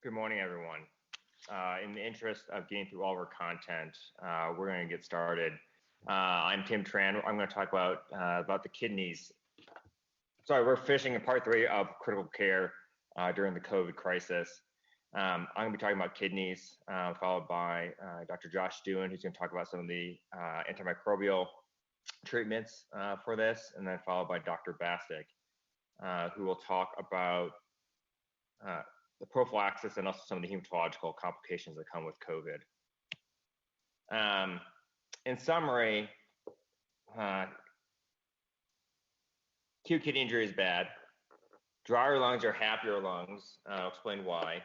Good morning, everyone. In the interest of getting through all of our content, we're going to get started. I'm Tim Tran. I'm going to talk about the kidneys. Sorry, we're finishing in part 3 of critical care during the COVID crisis. I'm going to be talking about kidneys, followed by Dr. Josh Dewan, who's going to talk about some of the antimicrobial treatments for this, and then followed by Dr. Bastic, who will talk about the prophylaxis and also some of the hematological complications that come with COVID. In summary, acute kidney injury is bad. Drier lungs are happier lungs. I'll explain why.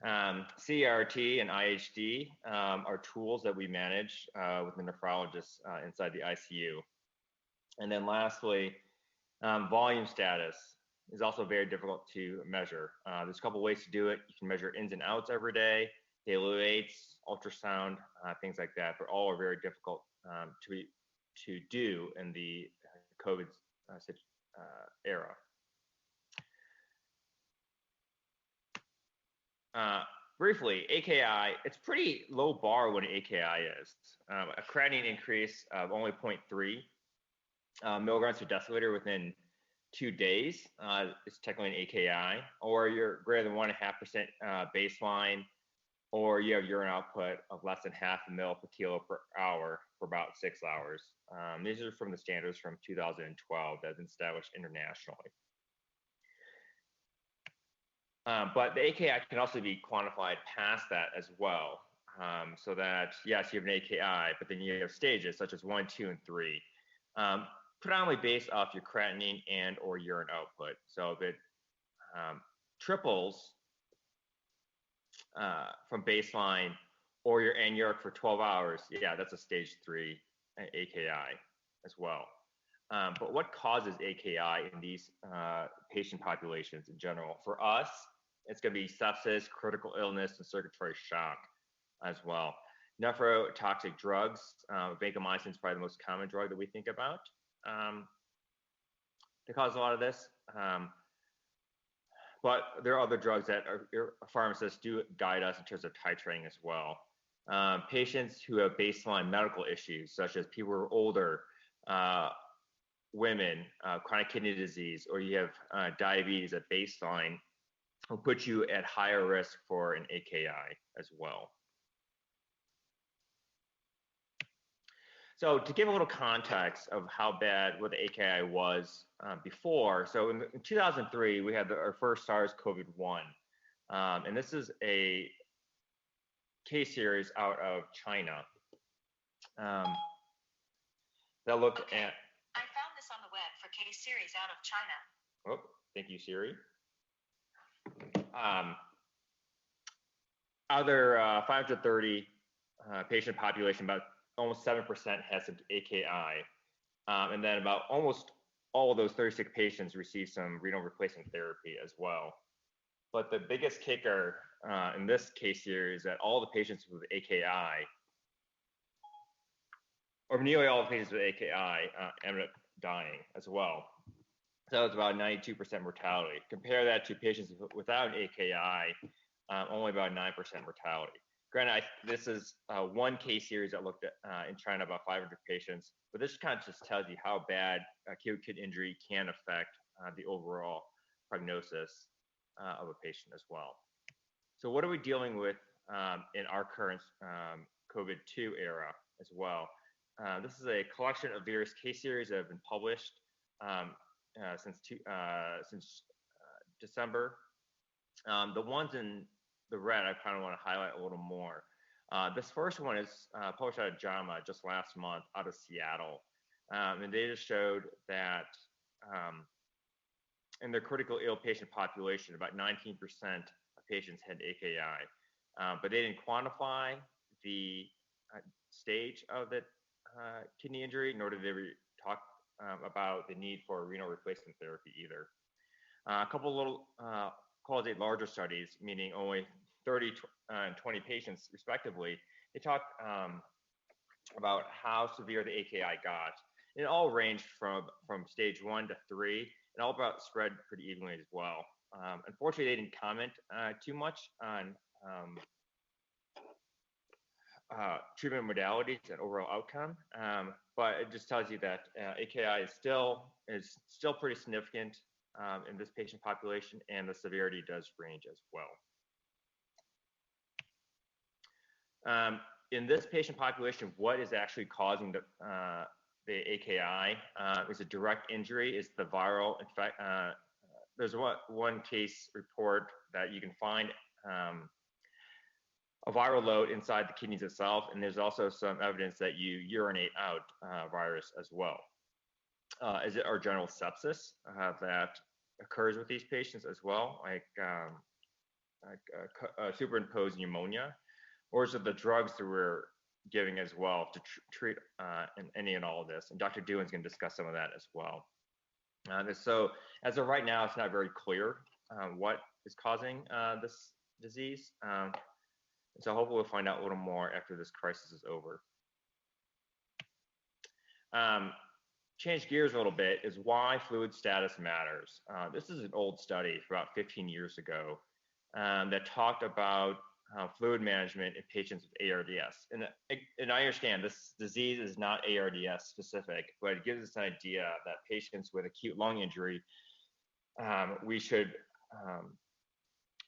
CRT and IHD are tools that we manage with the nephrologists inside the ICU. And then lastly, volume status is also very difficult to measure. There's a couple ways to do it. You can measure ins and outs every day, daily weights, ultrasound, things like that, but all are very difficult to do in the COVID era. Briefly, AKI, it's pretty low bar when AKI is. A creatinine increase of only 0.3 milligrams per deciliter within 2 days is technically an AKI, or you're greater than 1.5% baseline, or you have urine output of less than half a mil per kilo per hour for about 6 hours. These are from the standards from 2012 that have been established internationally. But the AKI can also be quantified past that as well. So that, yes, you have an AKI, but then you have stages such as 1, 2, and 3. Predominantly based off your creatinine and or urine output. So if it triples from baseline, or you're anuric for 12 hours, yeah, that's a stage 3 AKI as well. But what causes AKI in these patient populations in general? For us, it's going to be sepsis, critical illness, and circulatory shock as well. Nephrotoxic drugs, vancomycin is probably the most common drug that we think about to cause a lot of this. But there are other drugs that our pharmacists do guide us in terms of titrating as well. Patients who have baseline medical issues, such as people who are older, women, chronic kidney disease, or you have diabetes at baseline, will put you at higher risk for an AKI as well. So to give a little context of how bad what the AKI was before, so in 2003, we had our first SARS-CoV-1. And this is a case series out of China that looked at... I found this on the web for case series out of China. Oh, thank you, Siri. Other 530 patient population, about almost 7% has an AKI. And then about almost all of those 36 patients received some renal replacement therapy as well. But the biggest kicker in this case here is that all the patients with AKI, or nearly all the patients with AKI, ended up dying as well. So it's about 92% mortality. Compare that to patients without an AKI, only about 9% mortality. Granted, this is one case series that looked at in China, about 500 patients, but this kind of just tells you how bad acute kidney injury can affect the overall prognosis of a patient as well. So what are we dealing with in our current COVID-2 era as well? This is a collection of various case series that have been published since December. The ones in the red, I kind of want to highlight a little more. This first one is published out of JAMA just last month out of Seattle. And they just showed that in their critical ill patient population, about 19% of patients had AKI. But they didn't quantify the stage of the kidney injury, nor did they talk about the need for renal replacement therapy either. A couple little qualitative larger studies, meaning only 30 and 20 patients respectively, they talked about how severe the AKI got. It all ranged from stage 1 to 3, and all about spread pretty evenly as well. Unfortunately, they didn't comment too much on treatment modalities and overall outcome, but it just tells you that AKI is still pretty significant in this patient population, and the severity does range as well. In this patient population, what is actually causing the AKI is a direct injury. Is the viral infect? There's one case report that you can find a viral load inside the kidneys itself, and there's also some evidence that you urinate out virus as well. Is it our general sepsis that occurs with these patients as well, like superimposed pneumonia, or is it the drugs that we're giving as well to treat any and all of this? And Dr. Dewan's going to discuss some of that as well. So as of right now, it's not very clear what is causing this disease. So hopefully we'll find out a little more after this crisis is over. Change gears a little bit is why fluid status matters. This is an old study from about 15 years ago that talked about fluid management in patients with ARDS. And I understand this disease is not ARDS specific, but it gives us an idea that patients with acute lung injury, we should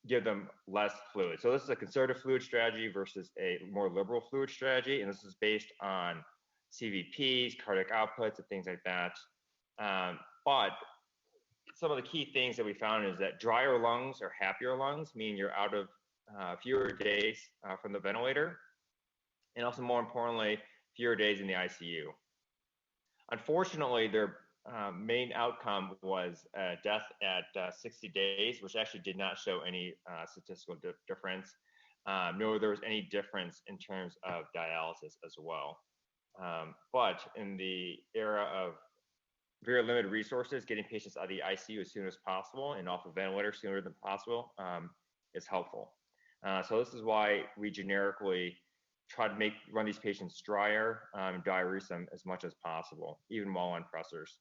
give them less fluid. So this is a conservative fluid strategy versus a more liberal fluid strategy, and this is based on CVPs, cardiac outputs, and things like that. But some of the key things that we found is that drier lungs are happier lungs, meaning you're out of fewer days from the ventilator, and also more importantly, fewer days in the ICU. Unfortunately, their main outcome was death at 60 days, which actually did not show any statistical difference, nor there was any difference in terms of dialysis as well. But in the era of very limited resources, getting patients out of the ICU as soon as possible and off a ventilator sooner than possible is helpful. So this is why we generically try to run these patients drier and diurese them as much as possible, even while on pressors.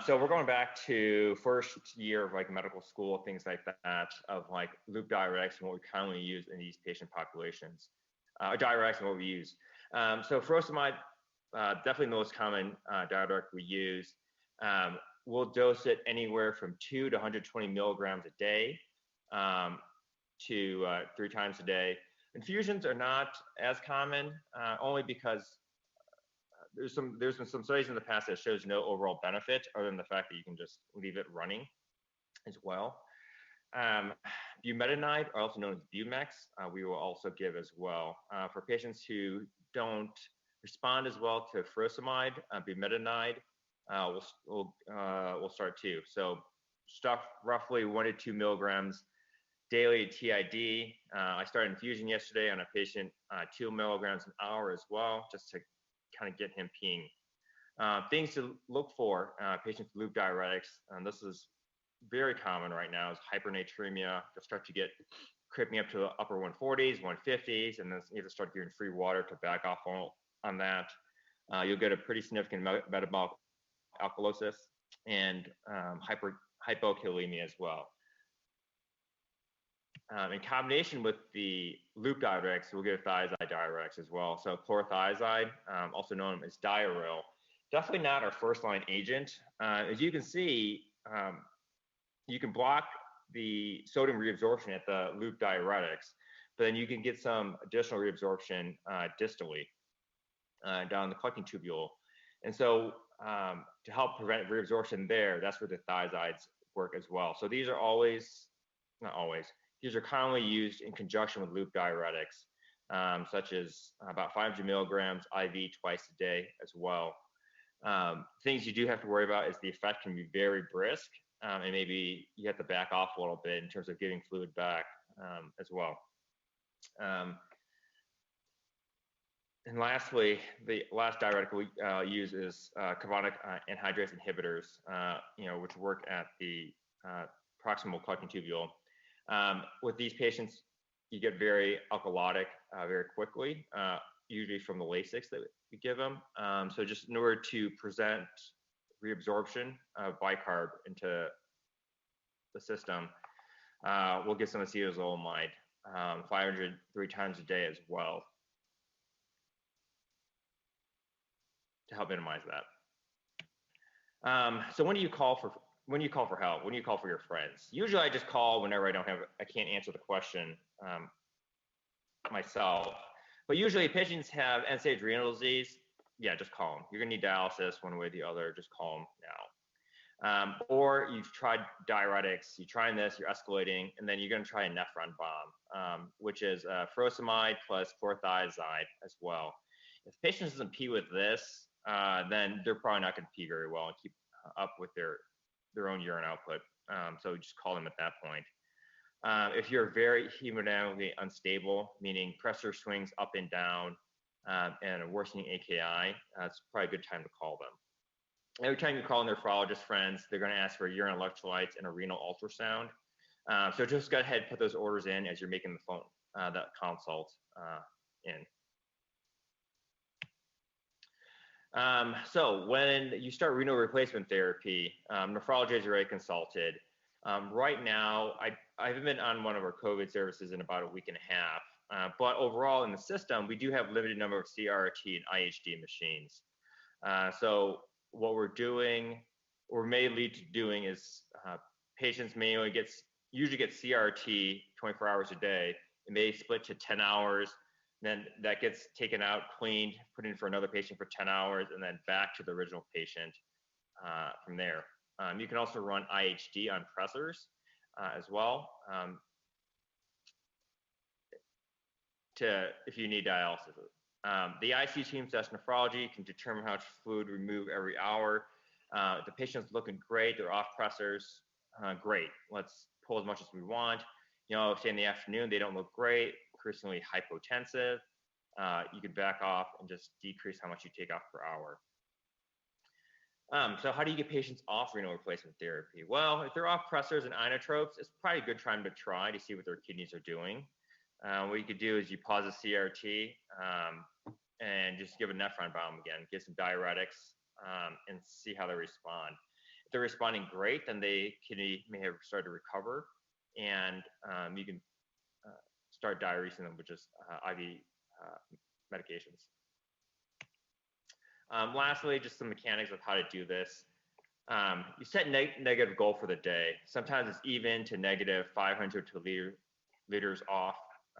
So we're going back to first year of like medical school, things like that, of like loop diuretics and what we commonly use in these patient populations. Diuretics and what we use. So furosemide, definitely the most common diuretic we use. We'll dose it anywhere from 2 to 120 milligrams a day to 3 times a day. Infusions are not as common, only because there's been some studies in the past that shows no overall benefit other than the fact that you can just leave it running as well. Bumetanide, also known as Bumex, we will also give as well. For patients who don't respond as well to furosemide, bumetanide, we'll start too. So stuff roughly 1 to 2 milligrams daily TID. I started infusion yesterday on a patient 2 milligrams an hour as well, just to kind of get him peeing. Things to look for, patients with loop diuretics, and this is very common right now, is hypernatremia. They'll start to get creeping up to the upper 140s, 150s, and then you have to start giving free water to back off on that. You'll get a pretty significant metabolic alkalosis and hypokalemia as well. In combination with the loop diuretics, we'll give thiazide diuretics as well. So chlorothiazide, also known as Diaril, definitely not our first-line agent. As you can see, you can block the sodium reabsorption at the loop diuretics, but then you can get some additional reabsorption distally down the collecting tubule. And so to help prevent reabsorption there, that's where the thiazides work as well. So these are not always, these are commonly used in conjunction with loop diuretics, such as about 500 milligrams IV twice a day as well. Things you do have to worry about is the effect can be very brisk, and maybe you have to back off a little bit in terms of getting fluid back as well. And lastly, the last diuretic we use is carbonic anhydrase inhibitors, which work at the proximal collecting tubule. With these patients, you get very alkalotic very quickly, usually from the Lasix that we give them. So just in order to present reabsorption of bicarb into the system, we'll give some acetazolamide, 500 3 times a day as well to help minimize that. So when do you call for help? When do you call for your friends? Usually I just call whenever I can't answer the question myself. But usually if patients have end-stage renal disease, yeah, just call them. You're gonna need dialysis one way or the other, just call them now. Or you've tried diuretics, you're trying this, you're escalating, and then you're gonna try a nephron bomb, which is furosemide plus chlorothiazide as well. If the patient doesn't pee with this, then they're probably not gonna pee very well and keep up with their own urine output. So just call them at that point. If you're very hemodynamically unstable, meaning pressure swings up and down, and a worsening AKI, it's probably a good time to call them. Every time you call in their nephrologist friends, they're going to ask for urine electrolytes and a renal ultrasound. So just go ahead and put those orders in as you're making the phone that consult in. So when you start renal replacement therapy, nephrology is already consulted. Right now, I haven't been on one of our COVID services in about a week and a half, but overall in the system, we do have limited number of CRT and IHD machines. So what we're doing, or may lead to doing, is patients may usually get CRT 24 hours a day. It may split to 10 hours, then that gets taken out, cleaned, put in for another patient for 10 hours, and then back to the original patient from there. You can also run IHD on pressors as well if you need dialysis. The ICU team / nephrology can determine how much fluid to remove every hour. If the patient's looking great, they're off pressors, great. Let's pull as much as we want. Say in the afternoon, they don't look great, increasingly hypotensive, you could back off and just decrease how much you take off per hour. So how do you get patients off renal replacement therapy? Well, if they're off pressors and inotropes, it's probably a good time to try to see what their kidneys are doing. What you could do is you pause a CRT and just give a nephron bomb again, give some diuretics, and see how they respond. If they're responding great, then the kidney may have started to recover, and you can start diuresing them with just IV medications. Lastly, just some mechanics of how to do this. You set negative goal for the day. Sometimes it's even to negative 500 liters off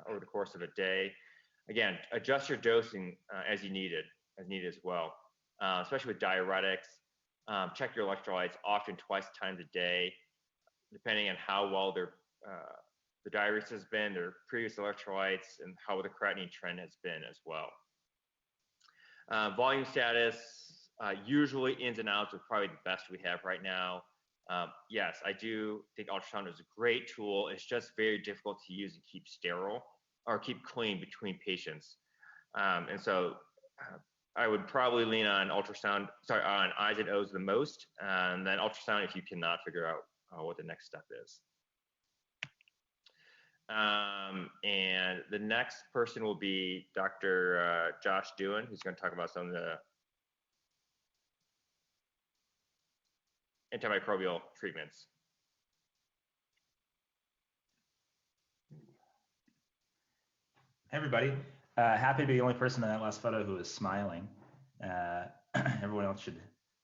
over the course of a day. Again, adjust your dosing as needed as well, especially with diuretics. Check your electrolytes often twice times a day, depending on how well the diuresis has been, their previous electrolytes, and how the creatinine trend has been as well. Volume status, usually ins and outs are probably the best we have right now. Yes, I do think ultrasound is a great tool. It's just very difficult to use and keep sterile or keep clean between patients. And so I would probably lean on on I's and O's the most, and then ultrasound if you cannot figure out what the next step is. And the next person will be Dr. Josh Dewan, who's going to talk about some of the antimicrobial treatments. Hey everybody, happy to be the only person in that last photo who is smiling. Everyone else should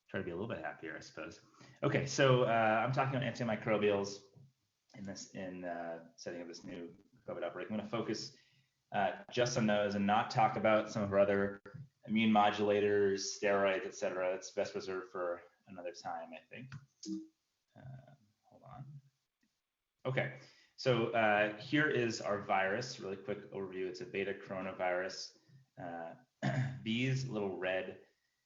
try to be a little bit happier, I suppose. Okay, so I'm talking about antimicrobials in setting of this new COVID outbreak. I'm going to focus just on those and not talk about some of our other immune modulators, steroids, etc. It's best reserved for another time, I think. Hold on. Okay, so here is our virus. Really quick overview. It's a beta coronavirus. These little red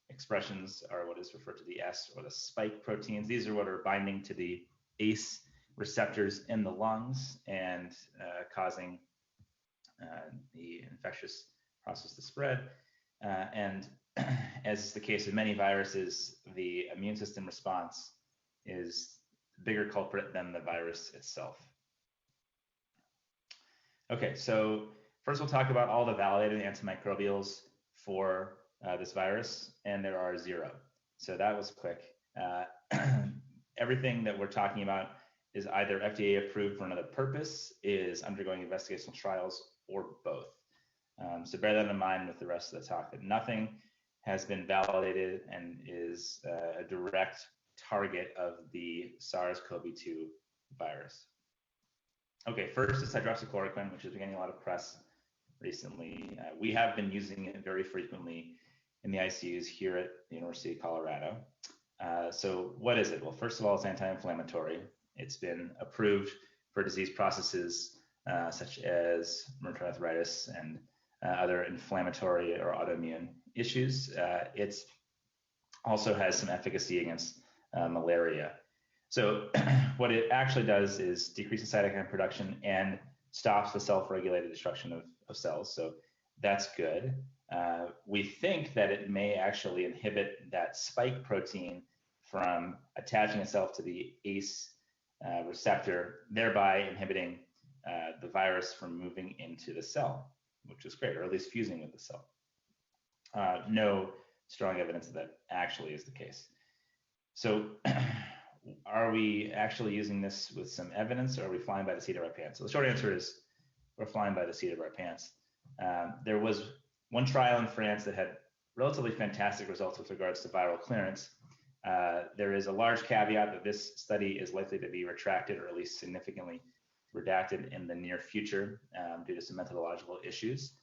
expressions are what is referred to the S or the spike proteins. These are what are binding to the ACE receptors in the lungs and causing the infectious process to spread. And as is the case with many viruses, the immune system response is the bigger culprit than the virus itself. Okay, so first we'll talk about all the validated antimicrobials for this virus, and there are 0. So that was quick. Everything that we're talking about is either FDA approved for another purpose, is undergoing investigational trials, or both. So bear that in mind with the rest of the talk, that nothing has been validated and is a direct target of the SARS-CoV-2 virus. Okay, first is hydroxychloroquine, which is getting a lot of press recently. We have been using it very frequently in the ICUs here at the University of Colorado. So what is it? Well, first of all, it's anti-inflammatory. It's been approved for disease processes such as rheumatoid arthritis and other inflammatory or autoimmune issues. It also has some efficacy against malaria. So what it actually does is decrease the cytokine production and stops the self-regulated destruction of cells. So that's good. We think that it may actually inhibit that spike protein from attaching itself to the ACE receptor, thereby inhibiting the virus from moving into the cell, which is great, or at least fusing with the cell. No strong evidence that that actually is the case. So are we actually using this with some evidence, or are we flying by the seat of our pants? So the short answer is we're flying by the seat of our pants. There was one trial in France that had relatively fantastic results with regards to viral clearance. There is a large caveat that this study is likely to be retracted, or at least significantly redacted in the near future due to some methodological issues.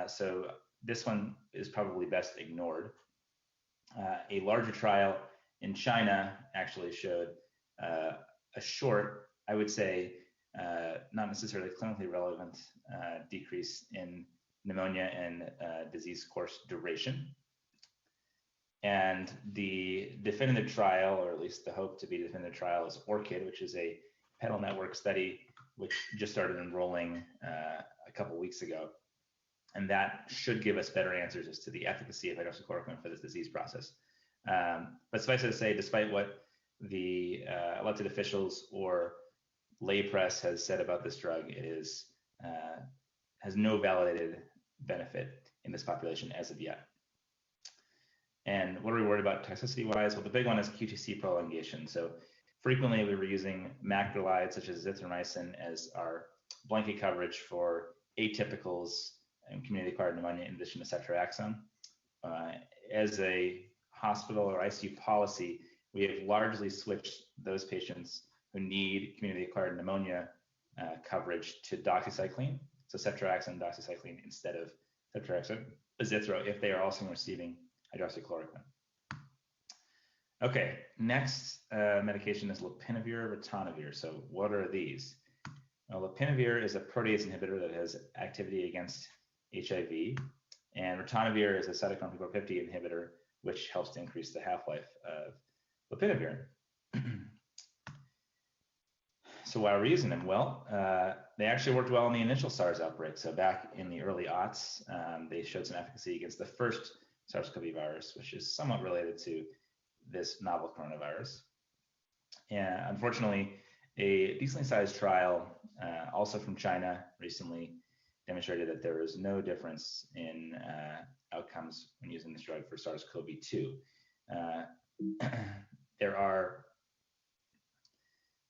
So this one is probably best ignored. A larger trial in China actually showed a short, I would say, not necessarily clinically relevant decrease in pneumonia and disease course duration. And the definitive trial, or at least the hope to be definitive trial, is ORCID, which is a pedal network study which just started enrolling a couple weeks ago. And that should give us better answers as to the efficacy of hydroxychloroquine for this disease process. But suffice it to say, despite what the elected officials or lay press has said about this drug, it is has no validated benefit in this population as of yet. And what are we worried about toxicity-wise? Well, the big one is QTc prolongation. So frequently we were using macrolides such as azithromycin as our blanket coverage for atypicals and community-acquired pneumonia in addition to ceftriaxone. As a hospital or ICU policy, we have largely switched those patients who need community-acquired pneumonia coverage to doxycycline, so ceftriaxone, doxycycline instead of ceftriaxone, azithro, if they are also receiving hydroxychloroquine. Okay, next medication is lopinavir, ritonavir. So what are these? Well, lopinavir is a protease inhibitor that has activity against HIV, and ritonavir is a cytochrome P450 inhibitor, which helps to increase the half-life of lopinavir. So why are we using them? Well, they actually worked well in the initial SARS outbreak. So back in the early aughts, they showed some efficacy against the first SARS-CoV virus, which is somewhat related to this novel coronavirus. And unfortunately, a decently sized trial, also from China, recently demonstrated that there is no difference in outcomes when using this drug for SARS-CoV-2. There are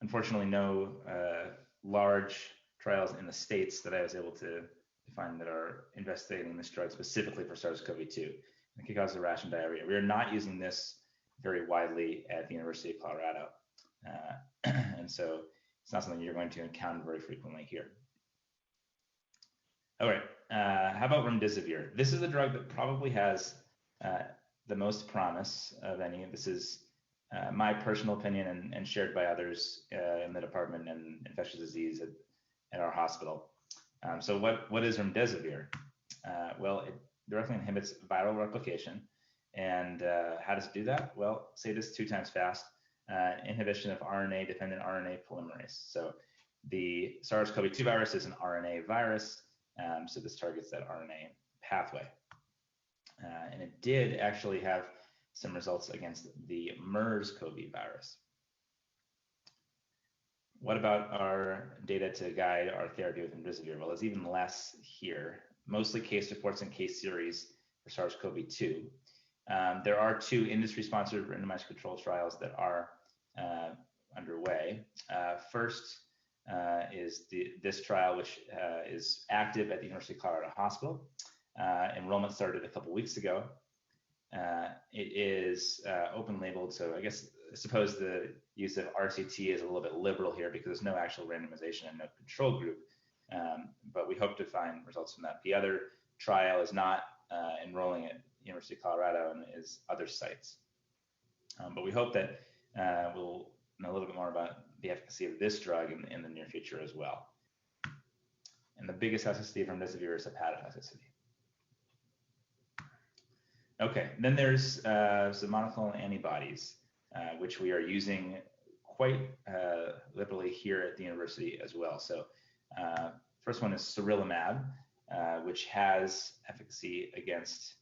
unfortunately no large trials in the States that I was able to find that are investigating this drug specifically for SARS-CoV-2. It can cause a rash and diarrhea. We are not using this very widely at the University of Colorado. And so it's not something you're going to encounter very frequently here. All right, how about remdesivir? This is a drug that probably has the most promise of any. This is my personal opinion and shared by others in the department and infectious disease at our hospital. So what is remdesivir? Well, it directly inhibits viral replication. And how does it do that? Well, say this 2 times fast. Inhibition of RNA-dependent RNA polymerase. So the SARS-CoV-2 virus is an RNA virus. So this targets that RNA pathway. And it did actually have some results against the MERS-CoV virus. What about our data to guide our therapy with remdesivir? Well, there's even less here, mostly case reports and case series for SARS-CoV-2. There are 2 industry-sponsored randomized control trials that are underway. first is this trial, which is active at the University of Colorado Hospital. Enrollment started a couple weeks ago. It is open labeled, so I suppose the use of RCT is a little bit liberal here because there's no actual randomization and no control group, but we hope to find results from that. The other trial is not enrolling at University of Colorado and is other sites. But we hope that we'll know a little bit more about the efficacy of this drug in the near future as well. And the biggest toxicity from remdesivir is hepatotoxicity. Okay, then there's some monoclonal antibodies, which we are using quite liberally here at the university as well. So first one is sarilumab, which has efficacy against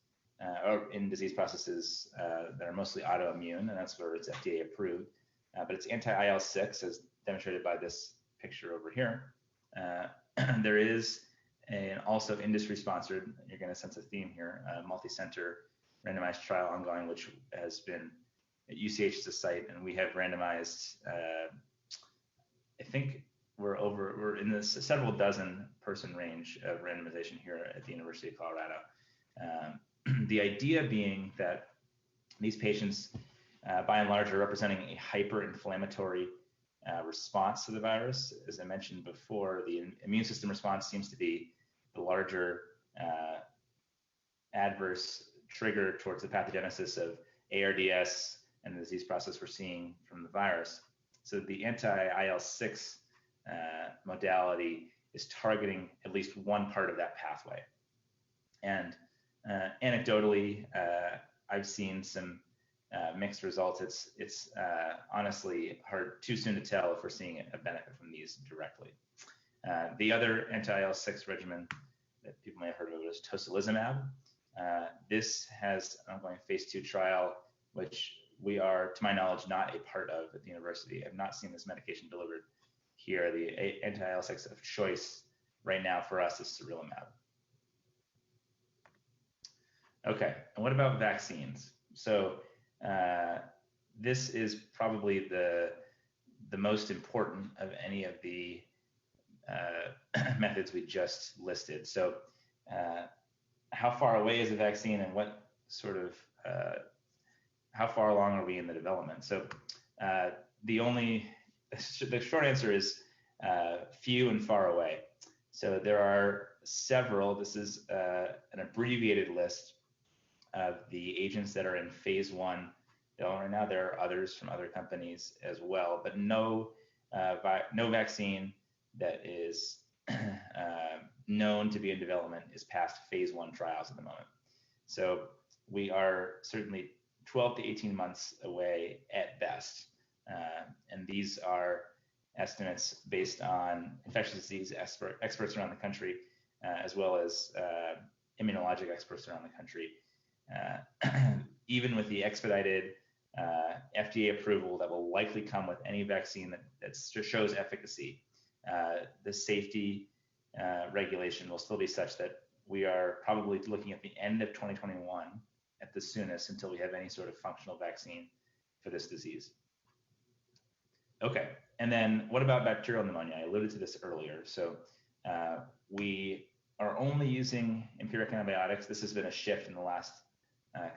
or in disease processes that are mostly autoimmune, and that's where it's FDA approved. But it's anti-IL-6, as demonstrated by this picture over here. There is also industry-sponsored, you're going to sense a theme here, multi-center randomized trial ongoing, which has been at UCH as a site, and we have randomized, I think we're in the several dozen person range of randomization here at the University of Colorado. The idea being that these patients, by and large, are representing a hyperinflammatory response to the virus. As I mentioned before, the immune system response seems to be the larger adverse trigger towards the pathogenesis of ARDS and the disease process we're seeing from the virus. So the anti-IL-6 modality is targeting at least one part of that pathway. And anecdotally, I've seen some mixed results. It's honestly too soon to tell if we're seeing a benefit from these directly. The other anti-IL-6 regimen that people may have heard of is tocilizumab. This has an ongoing phase 2 trial, which we are, to my knowledge, not a part of at the university. I've not seen this medication delivered here. The anti-IL-6 of choice right now for us is sarilumab. Okay, and what about vaccines? So this is probably the most important of any of the methods we just listed. So how far away is the vaccine, and what sort of how far along are we in the development? So the short answer is few and far away. So there are several. This is an abbreviated list of the agents that are in phase 1 development right now. There are others from other companies as well, but no vaccine that is known to be in development is past phase 1 trials at the moment. So we are certainly 12 to 18 months away at best. And these are estimates based on infectious disease experts around the country, as well as immunologic experts around the country. Even with the expedited FDA approval that will likely come with any vaccine that shows efficacy, the safety regulation will still be such that we are probably looking at the end of 2021 at the soonest until we have any sort of functional vaccine for this disease. Okay, and then what about bacterial pneumonia? I alluded to this earlier. So we are only using empiric antibiotics. This has been a shift in the last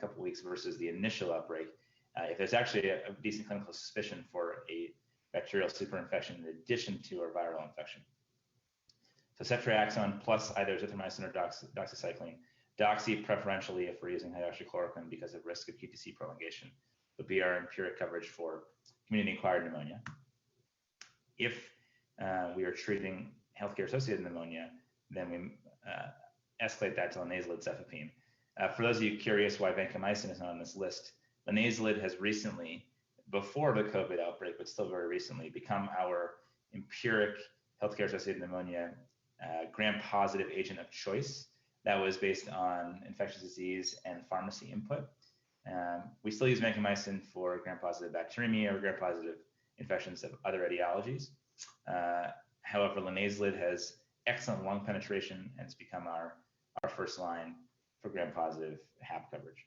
couple of weeks versus the initial outbreak. If there's actually a decent clinical suspicion for a bacterial superinfection in addition to a viral infection. So ceftriaxone plus either azithromycin or doxycycline. Doxy preferentially if we're using hydroxychloroquine because of risk of QTC prolongation would be our empiric coverage for community-acquired pneumonia. If we are treating healthcare-associated pneumonia, then we escalate that to linezolid cefepime. For those of you curious why vancomycin is not on this list, linezolid has recently, before the COVID outbreak, but still very recently, become our empiric healthcare-associated pneumonia gram-positive agent of choice. That was based on infectious disease and pharmacy input. We still use vancomycin for gram-positive bacteremia or gram-positive infections of other etiologies. However, linezolid has excellent lung penetration and it's become our first line for gram-positive HAP coverage.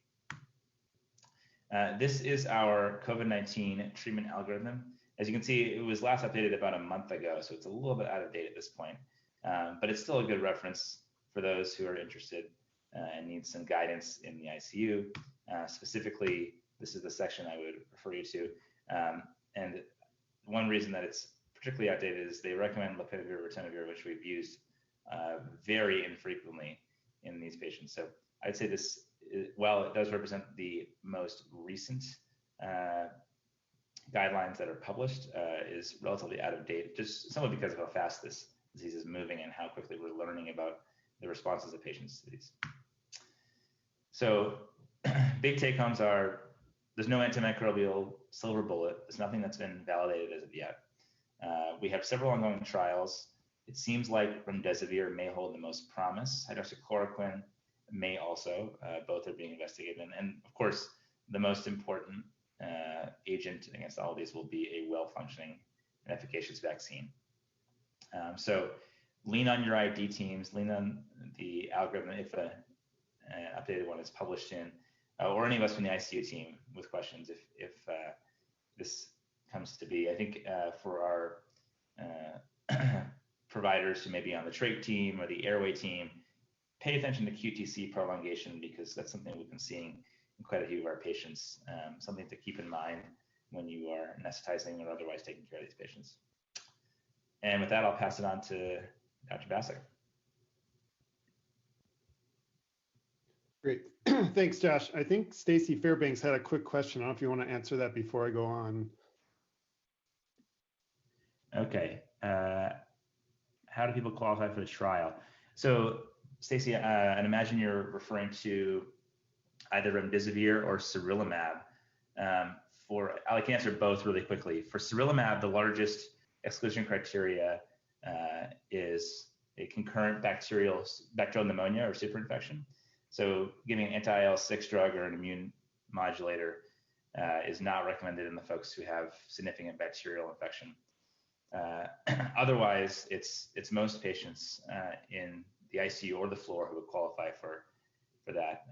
This is our COVID-19 treatment algorithm. As you can see, it was last updated about a month ago, so it's a little bit out of date at this point. But it's still a good reference for those who are interested and need some guidance in the ICU. Specifically, this is the section I would refer you to. And one reason that it's particularly outdated is they recommend lopinavir or tenofovir, which we've used very infrequently in these patients. So I'd say this, while it does represent the most recent guidelines that are published, is relatively out of date, just simply because of how fast this disease is moving and how quickly we're learning about the responses of patients to these. So big take homes are, there's no antimicrobial silver bullet. There's nothing that's been validated as of yet. We have several ongoing trials. It seems like remdesivir may hold the most promise. Hydroxychloroquine may also. Both are being investigated. And of course, the most important agent against all of these will be a well-functioning and efficacious vaccine. So lean on your ID teams, lean on the algorithm if an updated one is published in, or any of us from the ICU team with questions if this comes to be. I think for our providers who may be on the trach team or the airway team, pay attention to QTC prolongation, because that's something we've been seeing in quite a few of our patients, something to keep in mind when you are anesthetizing or otherwise taking care of these patients. And with that, I'll pass it on to Dr. Bassick. Great. Thanks, Josh. I think Stacy Fairbanks had a quick question. I don't know if you want to answer that before I go on. Okay. How do people qualify for the trial? So, Stacy, I'd imagine you're referring to either remdesivir or sarilumab. I can answer both really quickly. For sarilumab, the largest exclusion criteria is a concurrent bacterial pneumonia or superinfection. So giving an anti-IL-6 drug or an immune modulator is not recommended in the folks who have significant bacterial infection. Otherwise, it's most patients in the ICU or the floor who would qualify for that.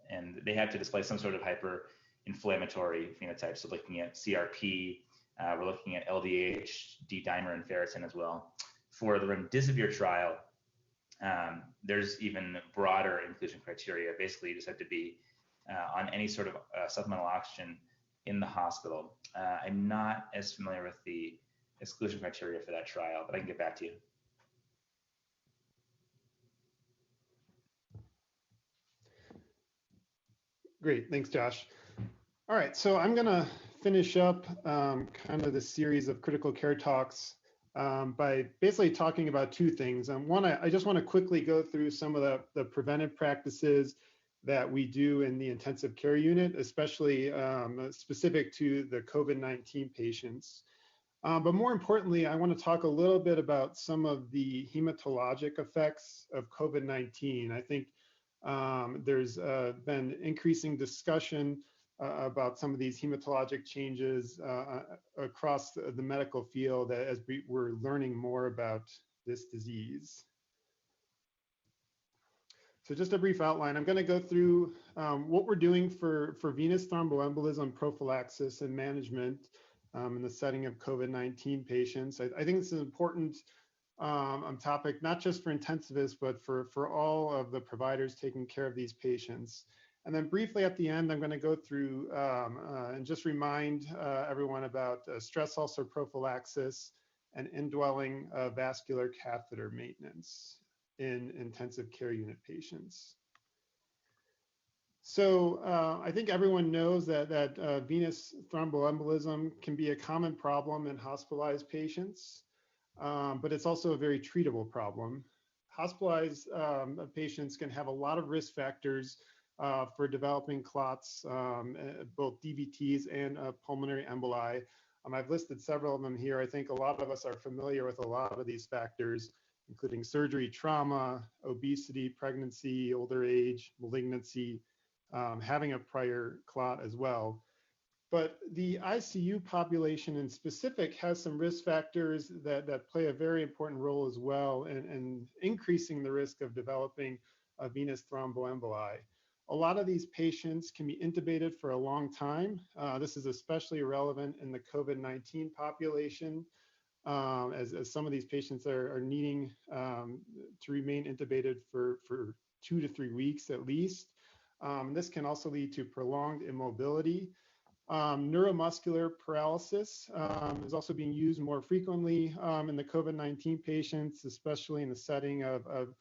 And they have to display some sort of hyperinflammatory phenotype. So looking at CRP, we're looking at LDH, D-dimer, and ferritin as well. For the remdesivir trial, there's even broader inclusion criteria. Basically, you just have to be on any sort of supplemental oxygen in the hospital. I'm not as familiar with the exclusion criteria for that trial, but I can get back to you. Great, thanks, Josh. All right, so I'm gonna finish up kind of the series of critical care talks by basically talking about two things. One, I just want to quickly go through some of the preventive practices that we do in the intensive care unit, especially specific to the COVID-19 patients. But more importantly, I want to talk a little bit about some of the hematologic effects of COVID-19. I think there's been increasing discussion about some of these hematologic changes across the medical field as we're learning more about this disease. So just a brief outline. I'm going to go through what we're doing for venous thromboembolism prophylaxis and management in the setting of COVID-19 patients. I think this is an important topic, not just for intensivists, but for all of the providers taking care of these patients. And then briefly at the end, I'm going to go through and just remind everyone about stress ulcer prophylaxis and indwelling vascular catheter maintenance in intensive care unit patients. So I think everyone knows that venous thromboembolism can be a common problem in hospitalized patients, but it's also a very treatable problem. Hospitalized patients can have a lot of risk factors for developing clots, both DVTs and pulmonary emboli. I've listed several of them here. I think a lot of us are familiar with a lot of these factors, including surgery, trauma, obesity, pregnancy, older age, malignancy, having a prior clot as well. But the ICU population in specific has some risk factors that play a very important role as well in increasing the risk of developing a venous thromboemboli. A lot of these patients can be intubated for a long time. This is especially relevant in the COVID-19 population, as some of these patients are needing to remain intubated for 2 to 3 weeks at least. This can also lead to prolonged immobility. Neuromuscular paralysis is also being used more frequently in the COVID-19 patients, especially in the setting of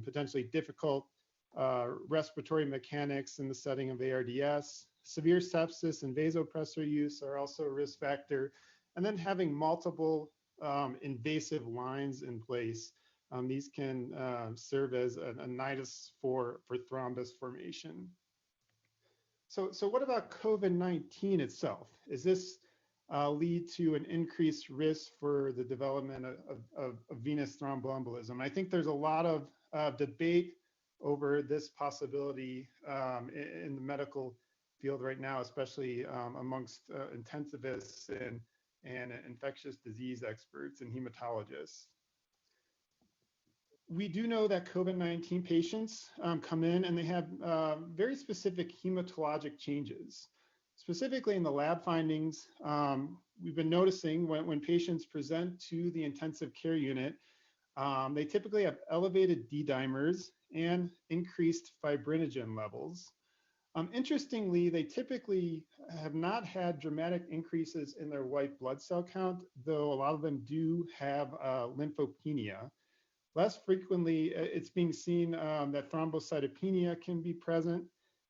potentially difficult respiratory mechanics in the setting of ARDS. Severe sepsis and vasopressor use are also a risk factor. And then having multiple invasive lines in place. These can serve as a nidus for thrombus formation. So what about COVID-19 itself? Is this lead to an increased risk for the development of venous thromboembolism? I think there's a lot of debate over this possibility in the medical field right now, especially amongst intensivists and infectious disease experts and hematologists. We do know that COVID-19 patients come in and they have very specific hematologic changes. Specifically in the lab findings, we've been noticing when patients present to the intensive care unit, they typically have elevated D-dimers and increased fibrinogen levels. Interestingly, they typically have not had dramatic increases in their white blood cell count, though a lot of them do have lymphopenia. Less frequently, it's being seen that thrombocytopenia can be present.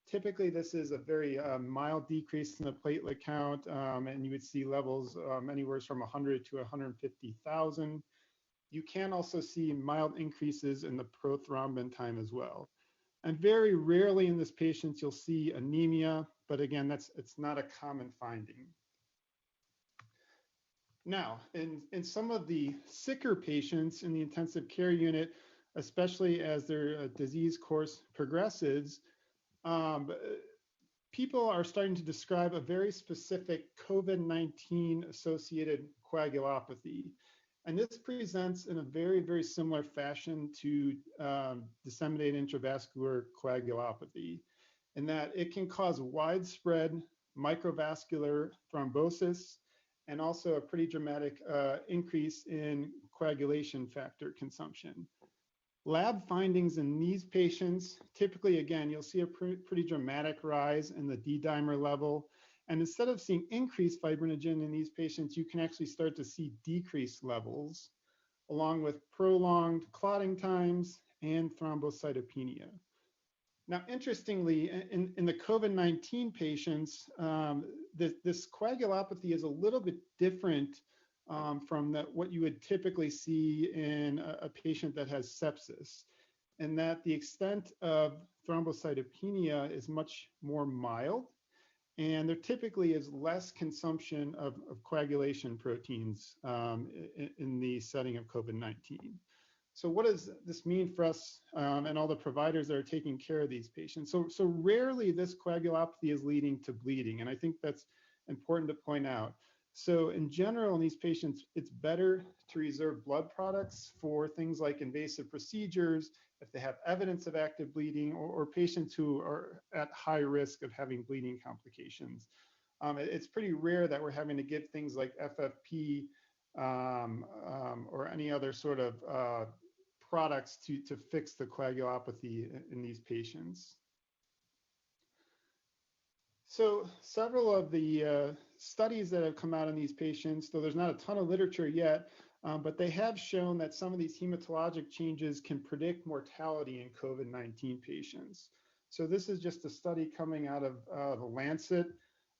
Typically, this is a very mild decrease in the platelet count, and you would see levels anywhere from 100 to 150,000. You can also see mild increases in the prothrombin time as well. And very rarely in this patient, you'll see anemia, but again, it's not a common finding. Now, in some of the sicker patients in the intensive care unit, especially as their disease course progresses, people are starting to describe a very specific COVID-19 associated coagulopathy. And this presents in a very, very similar fashion to disseminated intravascular coagulopathy, in that it can cause widespread microvascular thrombosis and also a pretty dramatic increase in coagulation factor consumption. Lab findings in these patients, typically, again, you'll see a pretty dramatic rise in the D-dimer level. And instead of seeing increased fibrinogen in these patients, you can actually start to see decreased levels, along with prolonged clotting times and thrombocytopenia. Now, interestingly, in the COVID-19 patients, this coagulopathy is a little bit different from what you would typically see in a patient that has sepsis, in that the extent of thrombocytopenia is much more mild, and there typically is less consumption of coagulation proteins in the setting of COVID-19. So what does this mean for us and all the providers that are taking care of these patients? So rarely this coagulopathy is leading to bleeding, and I think that's important to point out. So in general, in these patients, it's better to reserve blood products for things like invasive procedures, if they have evidence of active bleeding, or patients who are at high risk of having bleeding complications. It's pretty rare that we're having to give things like FFP or any other sort of products to fix the coagulopathy in these patients. So several of the studies that have come out on these patients, though there's not a ton of literature yet, but they have shown that some of these hematologic changes can predict mortality in COVID-19 patients. So this is just a study coming out of the Lancet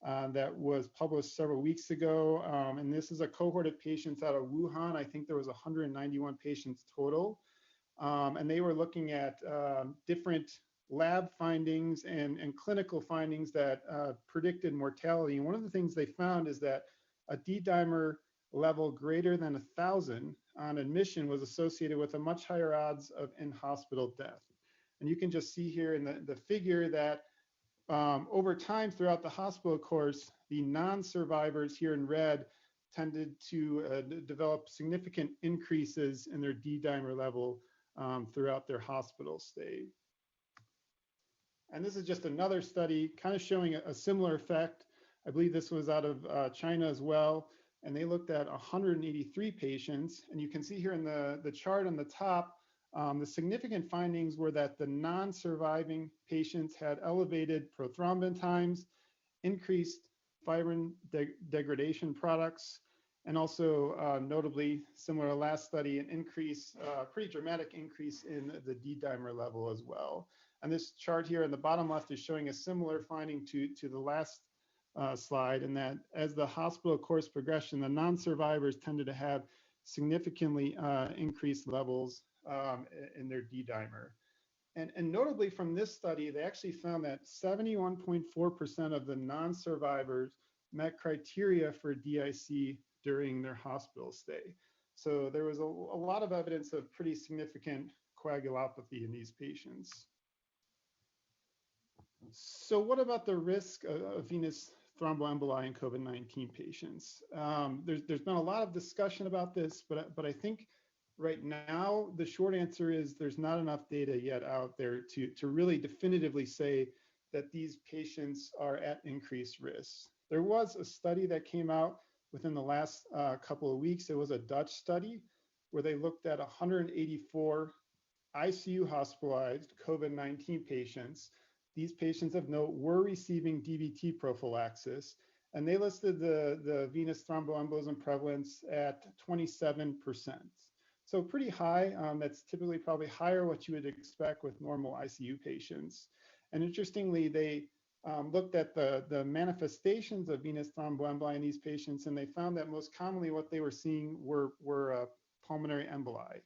that was published several weeks ago. And this is a cohort of patients out of Wuhan. I think there was 191 patients total. And they were looking at different lab findings and clinical findings that predicted mortality. And one of the things they found is that a D-dimer level greater than 1,000 on admission was associated with a much higher odds of in-hospital death. And you can just see here in the figure that over time throughout the hospital course, the non-survivors here in red tended to develop significant increases in their D-dimer level throughout their hospital stay. And this is just another study kind of showing a similar effect. I believe this was out of China as well. And they looked at 183 patients. And you can see here in the chart on the top, the significant findings were that the non-surviving patients had elevated prothrombin times, increased fibrin degradation products, and also notably, similar to last study, an increase, pretty dramatic increase in the D-dimer level as well. And this chart here in the bottom left is showing a similar finding to the last slide, in that as the hospital course progression, the non-survivors tended to have significantly increased levels in their D-dimer. And notably from this study, they actually found that 71.4% of the non-survivors met criteria for DIC during their hospital stay. So there was a lot of evidence of pretty significant coagulopathy in these patients. So what about the risk of venous thromboemboli in COVID-19 patients? There's been a lot of discussion about this, but I think right now the short answer is there's not enough data yet out there to really definitively say that these patients are at increased risk. There was a study that came out within the last couple of weeks. It was a Dutch study where they looked at 184 ICU hospitalized COVID-19 patients. These patients of note were receiving DVT prophylaxis, and they listed the venous thromboembolism prevalence at 27%. So pretty high. That's typically probably higher what you would expect with normal ICU patients. And interestingly, they looked at the manifestations of venous thromboemboli in these patients, and they found that most commonly what they were seeing were pulmonary emboli.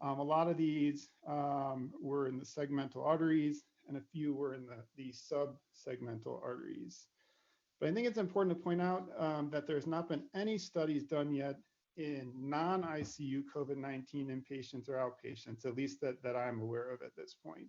A lot of these were in the segmental arteries, and a few were in the subsegmental arteries. But I think it's important to point out that there's not been any studies done yet in non-ICU COVID-19 inpatients or outpatients, at least that I'm aware of at this point.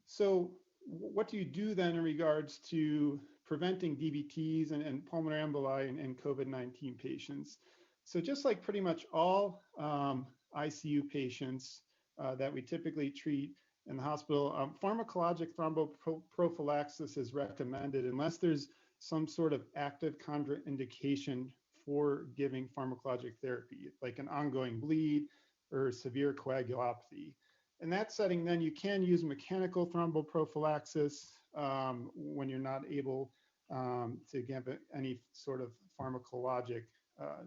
So what do you do then in regards to preventing DVTs and pulmonary emboli in COVID-19 patients? So just like pretty much all ICU patients that we typically treat in the hospital, pharmacologic thromboprophylaxis is recommended unless there's some sort of active contraindication for giving pharmacologic therapy, like an ongoing bleed or severe coagulopathy. In that setting, then you can use mechanical thromboprophylaxis when you're not able to give any sort of pharmacologic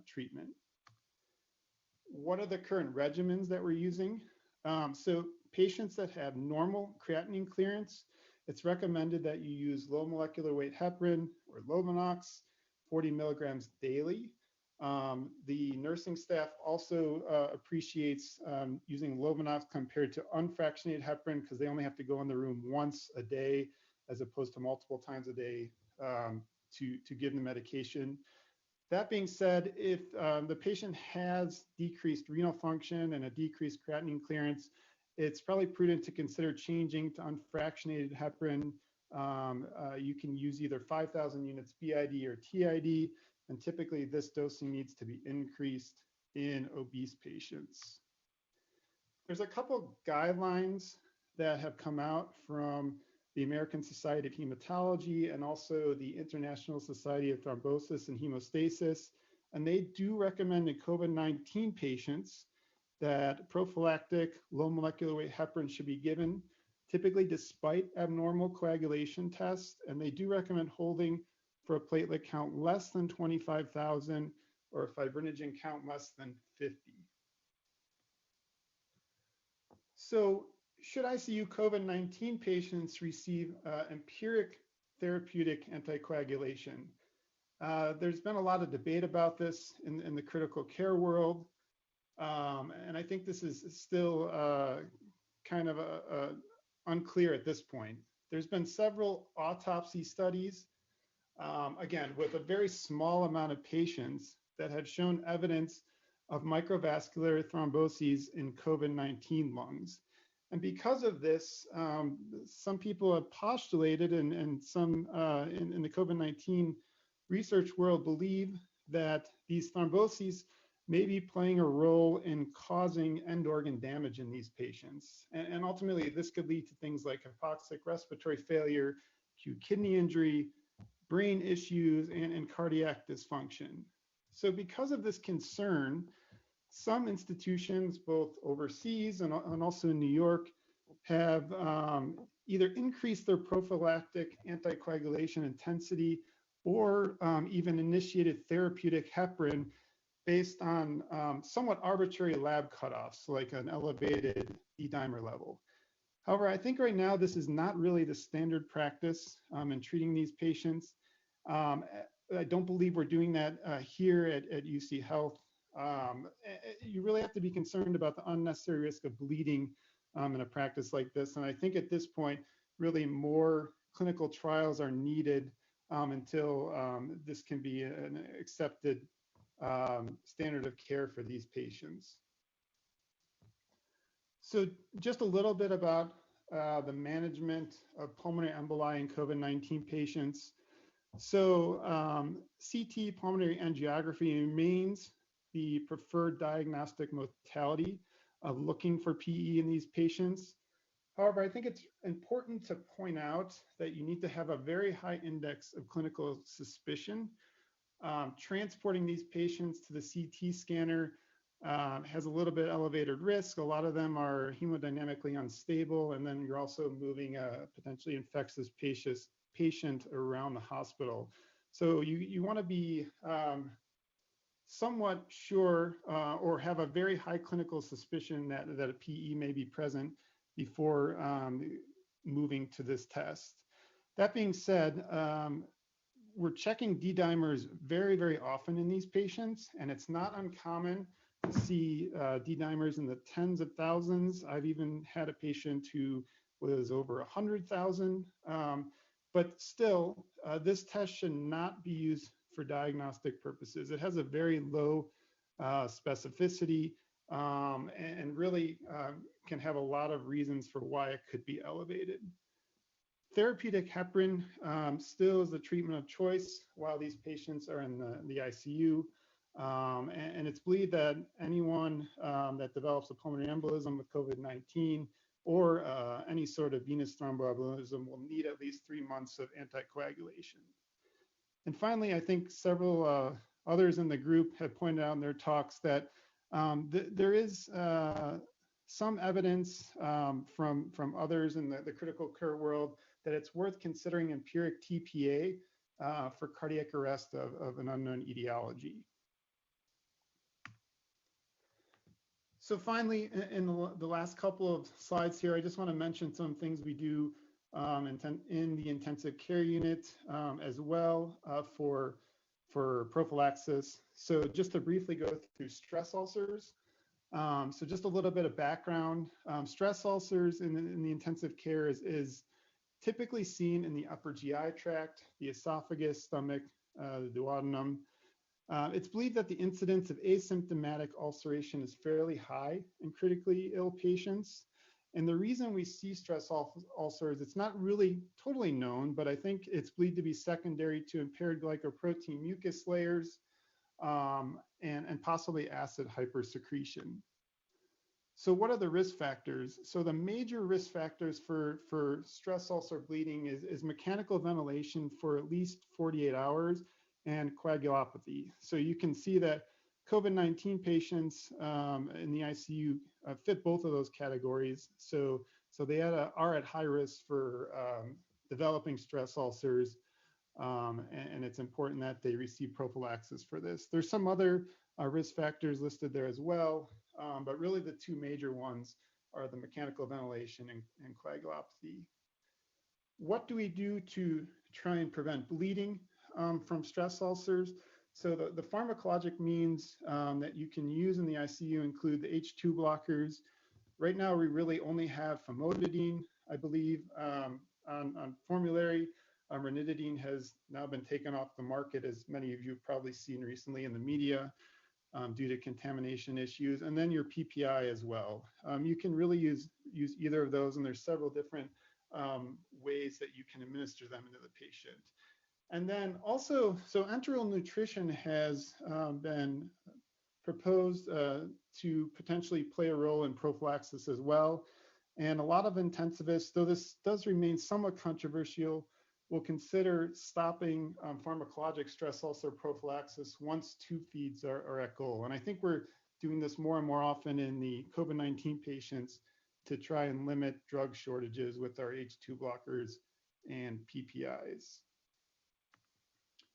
treatment. What are the current regimens that we're using? So patients that have normal creatinine clearance, it's recommended that you use low molecular weight heparin or Lovenox, 40 milligrams daily. The nursing staff also appreciates using Lovenox compared to unfractionated heparin because they only have to go in the room once a day as opposed to multiple times a day to give the medication. That being said, if the patient has decreased renal function and a decreased creatinine clearance, it's probably prudent to consider changing to unfractionated heparin. You can use either 5,000 units BID or TID, and typically this dosing needs to be increased in obese patients. There's a couple guidelines that have come out from the American Society of Hematology and also the International Society of Thrombosis and Hemostasis, and they do recommend in COVID-19 patients that prophylactic low molecular weight heparin should be given, typically despite abnormal coagulation tests, and they do recommend holding for a platelet count less than 25,000 or a fibrinogen count less than 50. So should ICU COVID-19 patients receive empiric therapeutic anticoagulation? There's been a lot of debate about this in the critical care world. And I think this is still kind of unclear at this point. There's been several autopsy studies, again, with a very small amount of patients that have shown evidence of microvascular thromboses in COVID-19 lungs. And because of this, some people have postulated, and some in the COVID-19 research world believe that these thromboses may be playing a role in causing end organ damage in these patients. And ultimately, this could lead to things like hypoxic respiratory failure, acute kidney injury, brain issues, and cardiac dysfunction. So because of this concern, some institutions, both overseas and also in New York, have either increased their prophylactic anticoagulation intensity or even initiated therapeutic heparin based on somewhat arbitrary lab cutoffs, like an elevated D-dimer level. However, I think right now this is not really the standard practice in treating these patients. I don't believe we're doing that here at UC Health. You really have to be concerned about the unnecessary risk of bleeding in a practice like this. And I think at this point, really more clinical trials are needed until this can be an accepted standard of care for these patients. So just a little bit about the management of pulmonary emboli in COVID-19 patients. So CT pulmonary angiography remains the preferred diagnostic modality of looking for PE in these patients. However, I think it's important to point out that you need to have a very high index of clinical suspicion. Transporting these patients to the CT scanner has a little bit elevated risk. A lot of them are hemodynamically unstable, and then you're also moving a potentially infectious patient around the hospital. So you want to be somewhat sure or have a very high clinical suspicion that a PE may be present before moving to this test. That being said, we're checking D-dimers very, very often in these patients, and it's not uncommon to see D-dimers in the tens of thousands. I've even had a patient who was over 100,000. But still, this test should not be used for diagnostic purposes. It has a very low specificity and really can have a lot of reasons for why it could be elevated. Therapeutic heparin still is the treatment of choice while these patients are in the ICU. And it's believed that anyone that develops a pulmonary embolism with COVID-19 or any sort of venous thromboembolism will need at least 3 months of anticoagulation. And finally, I think several others in the group have pointed out in their talks that there is some evidence from others in the critical care world that it's worth considering empiric TPA for cardiac arrest of an unknown etiology. So finally, in the last couple of slides here, I just want to mention some things we do in the intensive care unit as well for prophylaxis. So just to briefly go through stress ulcers. So just a little bit of background. Stress ulcers in the intensive care is typically seen in the upper GI tract, the esophagus, stomach, the duodenum. It's believed that the incidence of asymptomatic ulceration is fairly high in critically ill patients. And the reason we see stress ulcers, it's not really totally known, but I think it's believed to be secondary to impaired glycoprotein mucus layers and possibly acid hypersecretion. So what are the risk factors? So the major risk factors for stress ulcer bleeding is mechanical ventilation for at least 48 hours and coagulopathy. So you can see that COVID-19 patients in the ICU fit both of those categories. So they are at high risk for developing stress ulcers, and it's important that they receive prophylaxis for this. There's some other risk factors listed there as well, but really the two major ones are the mechanical ventilation and coagulopathy. What do we do to try and prevent bleeding from stress ulcers? So the pharmacologic means that you can use in the ICU include the H2 blockers. Right now, we really only have famotidine, I believe, on formulary. Ranitidine has now been taken off the market, as many of you have probably seen recently in the media, due to contamination issues, and then your PPI as well. You can really use either of those, and there's several different ways that you can administer them into the patient. And then also, so enteral nutrition has been proposed to potentially play a role in prophylaxis as well. And a lot of intensivists, though this does remain somewhat controversial, will consider stopping pharmacologic stress ulcer prophylaxis once tube feeds are at goal. And I think we're doing this more and more often in the COVID-19 patients to try and limit drug shortages with our H2 blockers and PPIs.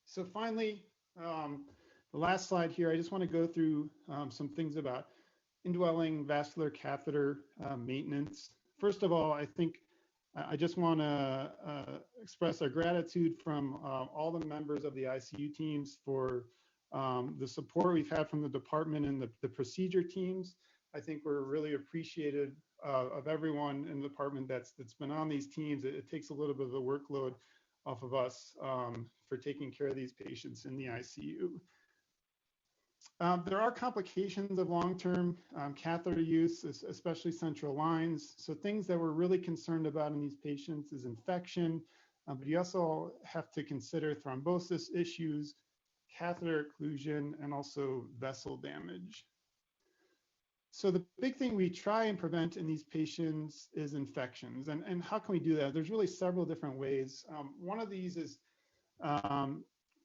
So finally, the last slide here, I just want to go through some things about indwelling vascular catheter maintenance. First of all, I think I just want to express our gratitude from all the members of the ICU teams for the support we've had from the department and the procedure teams. I think we're really appreciative of everyone in the department that's been on these teams. It takes a little bit of the workload off of us for taking care of these patients in the ICU. There are complications of long-term catheter use, especially central lines. So things that we're really concerned about in these patients is infection, but you also have to consider thrombosis issues, catheter occlusion, and also vessel damage. So the big thing we try and prevent in these patients is infections. And how can we do that? There's really several different ways. One of these is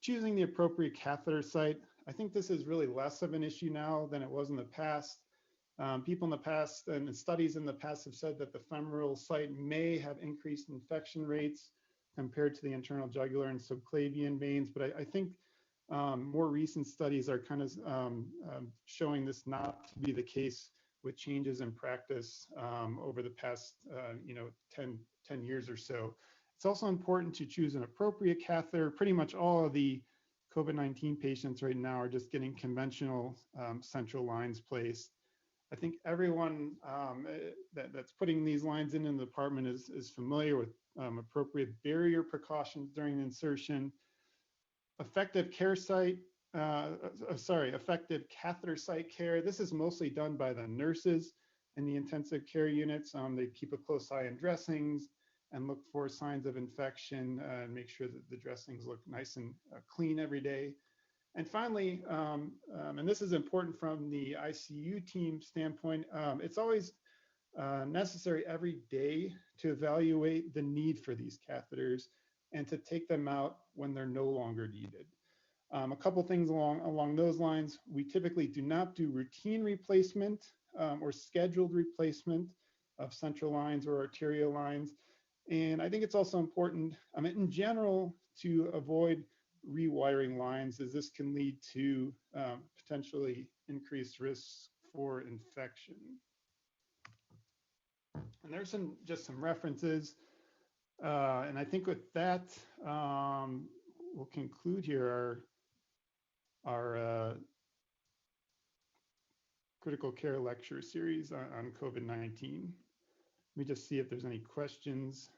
choosing the appropriate catheter site. I think this is really less of an issue now than it was in the past. People in the past and studies in the past have said that the femoral site may have increased infection rates compared to the internal jugular and subclavian veins, but I think more recent studies are kind of showing this not to be the case with changes in practice over the past 10 years or so. It's also important to choose an appropriate catheter. Pretty much all of the COVID-19 patients right now are just getting conventional central lines placed. I think everyone that's putting these lines in the department is familiar with appropriate barrier precautions during insertion. Effective catheter site care. This is mostly done by the nurses in the intensive care units. They keep a close eye on dressings and look for signs of infection and make sure that the dressings look nice and clean every day. And finally, and this is important from the ICU team standpoint, it's always necessary every day to evaluate the need for these catheters and to take them out when they're no longer needed. A couple things along those lines, we typically do not do routine replacement or scheduled replacement of central lines or arterial lines. And I think it's also important, in general, to avoid rewiring lines, as this can lead to potentially increased risks for infection. And there's just some references. And I think with that, we'll conclude here our critical care lecture series on COVID-19. Let me just see if there's any questions.